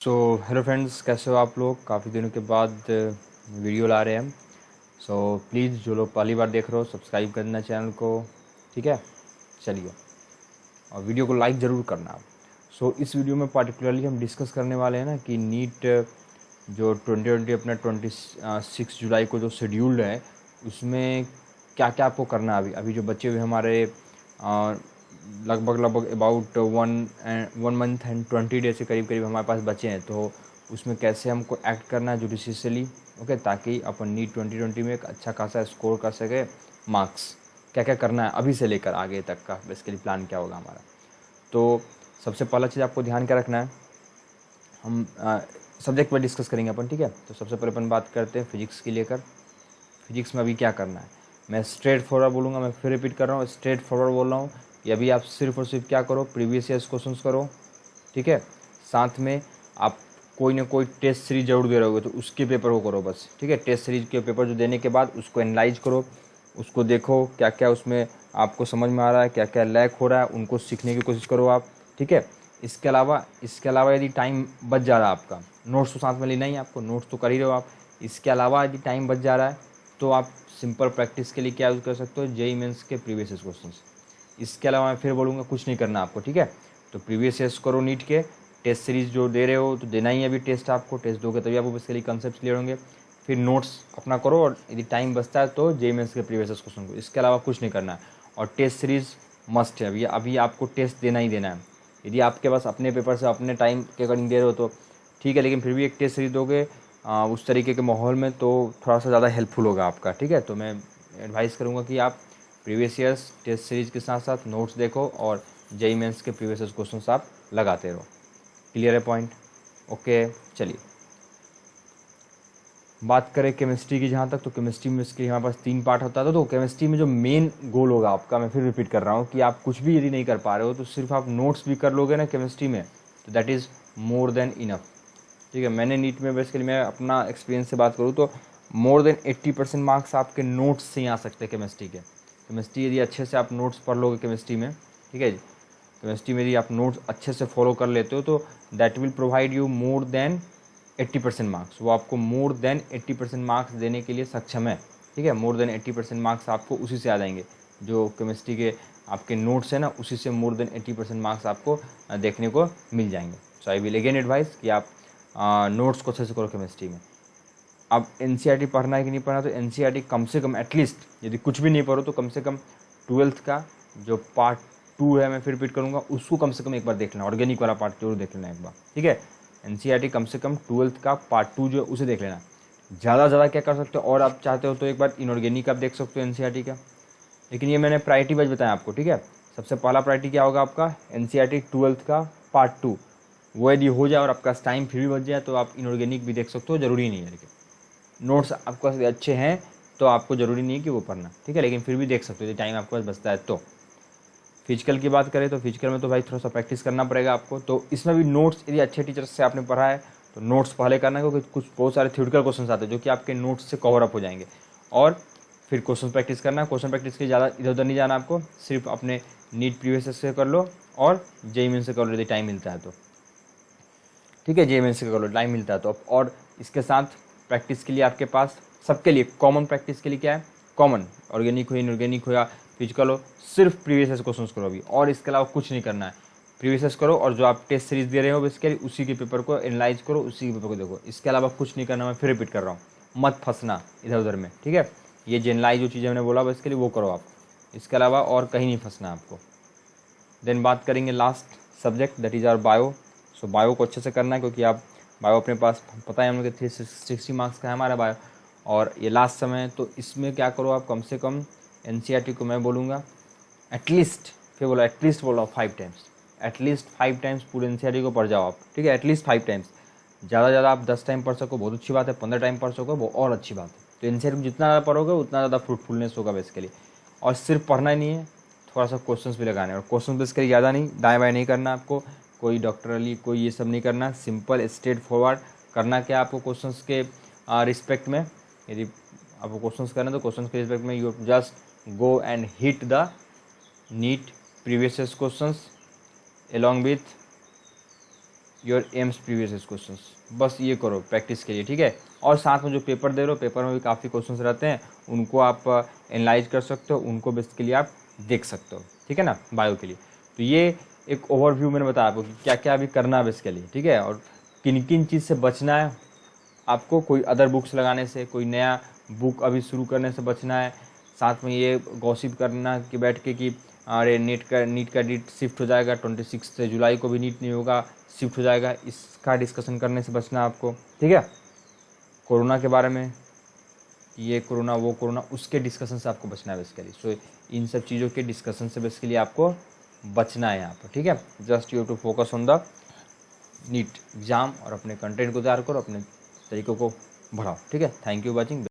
So hello friends, कैसे हो आप लोग। काफ़ी दिनों के बाद वीडियो ला रहे हैं हम। प्लीज़ जो लोग पहली बार देख रहे हो सब्सक्राइब करना चैनल को, ठीक है। चलिए, और वीडियो को लाइक ज़रूर करना आप। इस वीडियो में पार्टिकुलरली हम डिस्कस करने वाले हैं ना कि नीट जो 2020 अपना 26 जुलाई को जो शेड्यूल्ड है उसमें क्या क्या आपको करना है। अभी अभी जो बच्चे हुए हमारे लगभग अबाउट 1 मंथ एंड 20 डेज के करीब करीब हमारे पास बचे हैं, तो उसमें कैसे हमको एक्ट करना है जुडिशियसली, ओके, ताकि अपन नीट 2020 में एक अच्छा खासा स्कोर कर सके। मार्क्स क्या क्या करना है अभी से लेकर आगे तक का बेसिकली प्लान क्या होगा हमारा। तो सबसे पहला चीज़ आपको ध्यान क्या रखना है, हम सब्जेक्ट पर डिस्कस करेंगे अपन, ठीक है। तो सबसे पहले अपन बात करते हैं फिजिक्स की लेकर। फिजिक्स में अभी क्या करना है, मैं स्ट्रेट फॉरवर्ड बोलूँगा, मैं फिर रिपीट कर रहा हूँ, स्ट्रेट फॉरवर्ड बोल रहा हूँ कि अभी आप सिर्फ और सिर्फ क्या करो, प्रीवियस ईयर्स क्वेश्चंस करो, ठीक है। साथ में आप कोई ना कोई टेस्ट सीरीज जरूर दे रहे होगे तो उसके पेपर को करो बस, ठीक है। टेस्ट सीरीज के पेपर जो देने के बाद उसको एनालाइज करो, उसको देखो क्या क्या उसमें आपको समझ में आ रहा है, क्या क्या लैक हो रहा है, उनको सीखने की कोशिश करो आप, ठीक है। इसके अलावा यदि टाइम बच जा रहा है आपका, नोट्स तो साथ में लेना ही है आपको, नोट्स तो कर ही रहे हो आप। इसके अलावा यदि टाइम बच जा रहा है तो आप सिंपल प्रैक्टिस के लिए क्या यूज़ कर सकते हो, जेई मेंस के प्रीवियस क्वेश्चन। इसके अलावा मैं फिर बोलूँगा कुछ नहीं करना आपको, ठीक है। तो प्रीवियस ईयर्स करो, नीट के टेस्ट सीरीज जो दे रहे हो तो देना ही है अभी टेस्ट, आपको टेस्ट दोगे तभी आपको बेसिकली कंसेप्ट क्लियर होंगे। फिर नोट्स अपना करो, और यदि टाइम बचता है तो जेई मेंस के प्रीवियस क्वेश्चन को, इसके अलावा कुछ नहीं करना है। और टेस्ट सीरीज मस्ट है, अभी आपको टेस्ट देना ही देना है। यदि आपके पास अपने पेपर से अपने टाइम के अकॉर्डिंग दे रहे हो तो ठीक है, लेकिन फिर भी एक टेस्ट सीरीज दोगे उस तरीके के माहौल में तो थोड़ा सा ज़्यादा हेल्पफुल होगा आपका, ठीक है। तो मैं एडवाइस करूँगा कि आप प्रीवियस ईयर्स टेस्ट सीरीज के साथ साथ नोट्स देखो और जेई मेंस के प्रीवियस क्वेश्चन आप लगाते रहो। क्लियर है पॉइंट, ओके। चलिए बात करें केमिस्ट्री की, जहाँ तक तो केमिस्ट्री में इसके हमारे पास 3 पार्ट होता था। तो केमिस्ट्री में जो मेन गोल होगा आपका, मैं फिर रिपीट कर रहा हूँ कि आप कुछ भी यदि नहीं कर पा रहे हो तो सिर्फ आप नोट्स भी कर लोगे ना केमिस्ट्री में, तो that is more than enough, ठीक है। मैंने नीट में बेसिकली मैं अपना एक्सपीरियंस से बात करूँ तो मोर देन 80% मार्क्स आपके नोट्स से ही आ सकते हैं केमिस्ट्री के। केमिस्ट्री यदि अच्छे से आप नोट्स पढ़ लोगे केमिस्ट्री में, ठीक है, केमिस्ट्री में यदि आप नोट्स अच्छे से फॉलो कर लेते हो तो that will provide you more than 80% marks. वो आपको मोर देन 80% मार्क्स देने के लिए सक्षम है, ठीक है। मोर देन 80% मार्क्स आपको उसी से आ जाएंगे, जो केमिस्ट्री के आपके नोट्स है ना, उसी से मोर देन 80% मार्क्स आपको देखने को मिल जाएंगे। सो आई विल अगेन एडवाइस कि आप नोट्स को अच्छे से करो केमिस्ट्री में। अब एनसीईआरटी पढ़ना है कि नहीं पढ़ना, तो एनसीईआरटी कम से कम एटलीस्ट यदि कुछ भी नहीं पढ़ो तो कम से कम 12th का जो पार्ट 2 है, मैं फिर रिपीट करूँगा, उसको कम से कम एक बार देख लेना, ऑर्गेनिक वाला पार्ट जरूर देख लेना एक बार, ठीक है। एनसीईआरटी कम से कम 12th का पार्ट 2 जो है उसे देख लेना। ज़्यादा क्या कर सकते हो, और आप चाहते हो तो एक बार इनऑर्गेनिक आप देख सकते हो एनसीईआरटी का, लेकिन ये मैंने प्रायोरिटी वाइज बताया आपको, ठीक है। सबसे पहला प्रायोरिटी क्या होगा आपका, एनसीईआरटी 12th का पार्ट 2, वो यदि हो जाए और आपका टाइम फिर भी बच जाए तो आप इनऑर्गेनिक भी देख सकते हो, ज़रूरी नहीं है। लेकिन नोट्स आपके पास अच्छे हैं तो आपको ज़रूरी नहीं है कि वो पढ़ना, ठीक है, लेकिन फिर भी देख सकते हो यदि टाइम आपके पास बचता है तो। फिजिकल की बात करें तो फिजिकल में तो भाई थोड़ा सा प्रैक्टिस करना पड़ेगा आपको। तो इसमें भी नोट्स यदि अच्छे टीचर्स से आपने पढ़ा है तो नोट्स पहले करना है, क्योंकि कुछ बहुत सारे थ्योरेटिकल क्वेश्चन आते हैं जो कि आपके नोट्स से कवर अप हो जाएंगे। और फिर क्वेश्चन प्रैक्टिस करना है। क्वेश्चन प्रैक्टिस के ज़्यादा इधर उधर नहीं जाना आपको, सिर्फ अपने नीट प्रीवियस से कर लो और जेईई मेंस से कर लो यदि टाइम मिलता है तो, ठीक है। जेईई मेंस से कर लो टाइम मिलता है तो। और इसके साथ प्रैक्टिस के लिए आपके पास सबके लिए कॉमन प्रैक्टिस के लिए क्या है, कॉमन ऑर्गेनिक हो इनऑर्गेनिक हो या फिजिकल हो, सिर्फ प्रीवियस क्वेश्चन करो अभी, और इसके अलावा कुछ नहीं करना है। प्रीवियस करो और जो आप टेस्ट सीरीज दे रहे हो बेसिकली उसी के पेपर को एनालाइज करो, उसी के पेपर को देखो, इसके अलावा कुछ नहीं करना। मैं फिर रिपीट कर रहा हूँ, मत फंसना इधर उधर में, ठीक है। ये जनरलाइज जो चीज़ें मैंने बोला बेसिकली वो करो आप, इसके अलावा और कहीं नहीं फंसना आपको। देन बात करेंगे last subject, that is our bio. So bio को अच्छे से करना है, क्योंकि आप बायो अपने पास पता है हम लोग 360 मार्क्स का है हमारा बायो, और ये लास्ट समय है। तो इसमें क्या करो आप, कम से कम एनसीईआरटी को मैं बोलूँगा एटलीस्ट, फिर बोला एटलीस्ट बोला 5 टाइम्स, एटलीस्ट 5 टाइम्स पूरे एनसीईआरटी को पढ़ जाओ आप, ठीक है। एटलीस्ट 5 टाइम्स, ज़्यादा से ज़्यादा आप 10 टाइम पढ़ सको बहुत अच्छी बात है, 15 टाइम पढ़ सको वो और अच्छी बात है। तो एनसीईआरटी जितना ज़्यादा पढ़ोगे उतना ज़्यादा फ्रूटफुलनेस होगा बेसिकली। और सिर्फ पढ़ना ही नहीं है, थोड़ा सा क्वेश्चंस भी लगाने हैं, और क्वेश्चन बेसिकली ज़्यादा नहीं, दाएँ बाएँ नहीं करना आपको, कोई डॉक्टरली कोई ये सब नहीं करना, सिंपल स्ट्रेट फॉरवर्ड करना। क्या आपको क्वेश्चंस के रिस्पेक्ट में, यदि आपको क्वेश्चंस करना तो क्वेश्चंस के रिस्पेक्ट में you just go and hit the NEET previous questions along with your AIIMS previous questions, बस ये करो प्रैक्टिस के लिए, ठीक है। और साथ में जो पेपर दे रहे हो, पेपर में भी काफ़ी क्वेश्चंस रहते हैं, उनको आप एनालाइज कर सकते हो, उनको बेसिकली आप देख सकते हो, ठीक है ना, बायो के लिए। तो ये एक ओवरव्यू मैंने बताया आपको कि क्या क्या अभी करना है बेस के लिए, ठीक है, और किन किन चीज़ से बचना है आपको, कोई अदर बुक्स लगाने से, कोई नया बुक अभी शुरू करने से बचना है। साथ में ये गॉसिप करना कि बैठ के कि अरे नीट का डेट शिफ्ट हो जाएगा, 26 जुलाई को भी नीट नहीं होगा, शिफ्ट हो जाएगा, इसका डिस्कशन करने से बचना है आपको, ठीक है। कोरोना के बारे में, ये कोरोना वो कोरोना, उसके डिस्कशन से आपको बचना है बेसिकली। सो इन सब चीज़ों के डिस्कशन से बेसिकली आपको बचना है यहाँ पर, ठीक है। Just you to focus on the NEET exam और अपने कंटेंट को तैयार करो, अपने तरीकों को बढ़ाओ, ठीक है। Thank you watching.